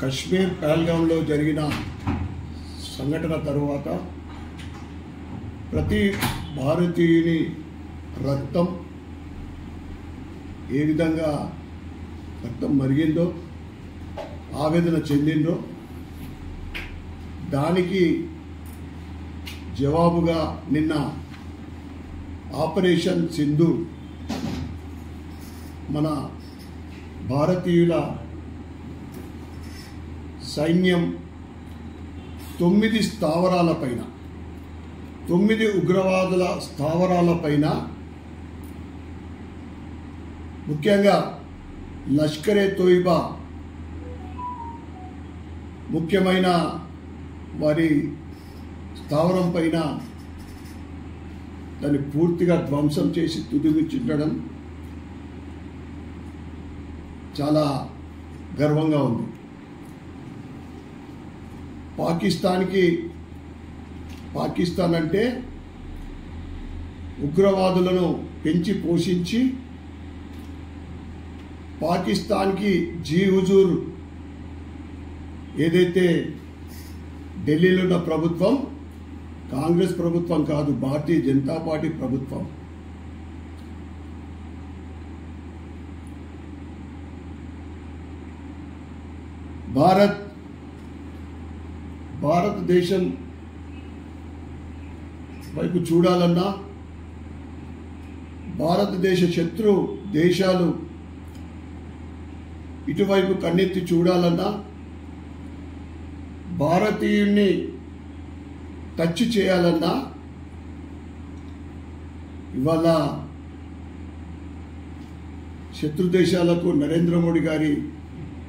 కశ్మీర్ పహల్గాంలో జరిగిన సంఘటన తరువాత ప్రతి భారతీయుని రక్తం ఏ విధంగా రక్తం మరిగిందో, ఆవేదన చెందిందో, దానికి జవాబుగా నిన్న ఆపరేషన్ సింధూర్ మన భారతీయుల సైన్యం 9 స్థావరాలపైన 9 ఉగ్రవాదుల స్థావరాలపైన ముఖ్యంగా లష్కరే తోయిబా ముఖ్యమైన వారి స్థావరం పైన దాన్ని పూర్తిగా ధ్వంసం చేసి తుదిమిచ్చుండడం చాలా గర్వంగా ఉంది. పాకిస్తాన్ అంటే ఉగ్రవాదులను పెంచి పోషించి పాకిస్తాన్కి జీ హుజూర్ ఏదైతే ఢిల్లీలో ఉన్న ప్రభుత్వం కాంగ్రెస్ ప్రభుత్వం కాదు, భారతీయ జనతా పార్టీ ప్రభుత్వం. భారతదేశం వైపు చూడాలన్నా, భారతదేశ శత్రు దేశాలు ఇటువైపు కన్నెత్తి చూడాలన్నా, భారతీయుణ్ణి టచ్ చేయాలన్నా ఇవాళ శత్రు దేశాలకు నరేంద్ర మోడీ గారి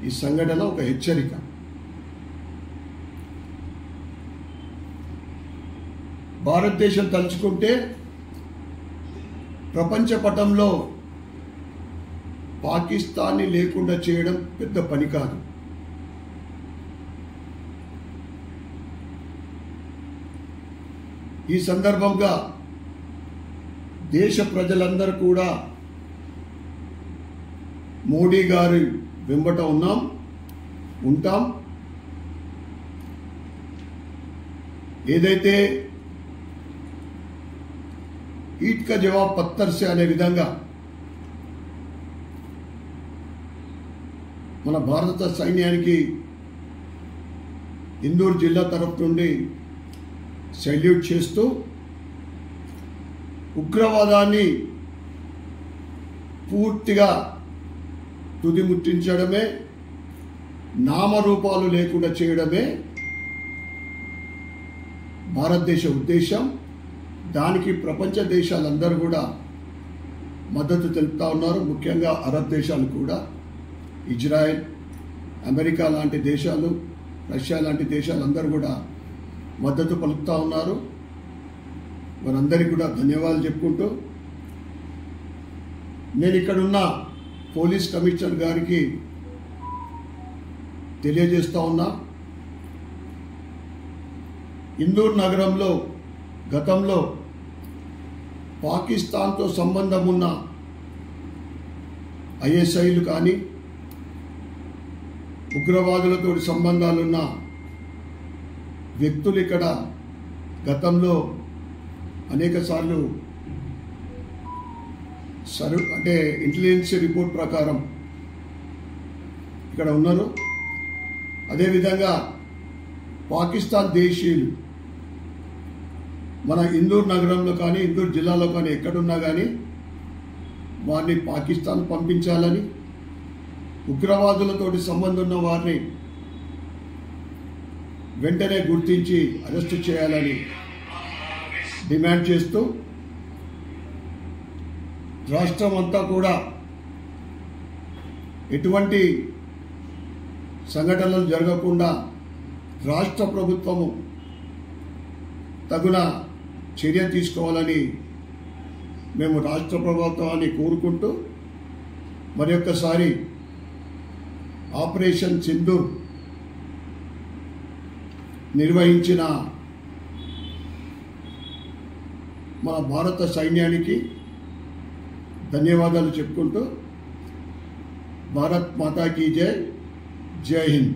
ఈ సంఘటన ఒక హెచ్చరిక. భారతదేశం తలుచుకుంటే ప్రపంచ పటంలో పాకిస్తాన్ని లేకుండా చేయడం పెద్ద పని కాదు. ఈ సందర్భంగా దేశ ప్రజలందరూ కూడా మోడీ గారి వెంబట ఉంటాం. ఏదైతే ఈట్ కా జవాబ్ పత్తర్ సే అనే విధంగా మన భారత సైన్యానికి ఇందూర్ జిల్లా తరఫు నుండి సెల్యూట్ చేస్తూ ఉగ్రవాదాన్ని పూర్తిగా తుదిముట్టించడమే, నామరూపాలు లేకుండా చేయడమే భారతదేశ ఉద్దేశం. దానికి ప్రపంచ దేశాలందరూ కూడా మద్దతు తెలుపుతా ఉన్నారు. ముఖ్యంగా అరబ్ దేశాలు కూడా, ఇజ్రాయెల్, అమెరికా లాంటి దేశాలు, రష్యా లాంటి దేశాలందరూ కూడా మద్దతు పలుకుతూ ఉన్నారు. వారందరికీ కూడా ధన్యవాదాలు చెప్పుకుంటూ, నేను ఇక్కడున్న పోలీస్ కమిషనర్ గారికి తెలియజేస్తా ఉన్నా, ఇందూర్ నగరంలో గతంలో పాకిస్తాన్తో సంబంధం ఉన్న ఐఎస్ఐలు కానీ, ఉగ్రవాదులతో సంబంధాలున్న వ్యక్తులు ఇక్కడ గతంలో అనేక సార్లు అంటే ఇంటెలిజెన్స్ రిపోర్ట్ ప్రకారం ఇక్కడ ఉన్నారు. అదేవిధంగా పాకిస్తాన్ దేశీయులు మన ఇందూర్ నగరంలో కానీ, ఇందూర్ జిల్లాలో కానీ ఎక్కడున్నా కానీ వారిని పాకిస్తాన్ పంపించాలని, ఉగ్రవాదులతోటి సంబంధం ఉన్న వారిని వెంటనే గుర్తించి అరెస్టు చేయాలని డిమాండ్ చేస్తూ రాష్ట్రం అంతా కూడా ఎటువంటి సంఘటనలు జరగకుండా రాష్ట్ర ప్రభుత్వము తగున చర్య తీసుకోవాలని మేము రాష్ట్ర ప్రభుత్వాన్ని కోరుకుంటూ, మరొకసారి ఆపరేషన్ సింధూర్ నిర్వహించిన మన భారత సైన్యానికి ధన్యవాదాలు చెప్పుకుంటూ, భారత్ మాతా కీ జై, జై హింద్.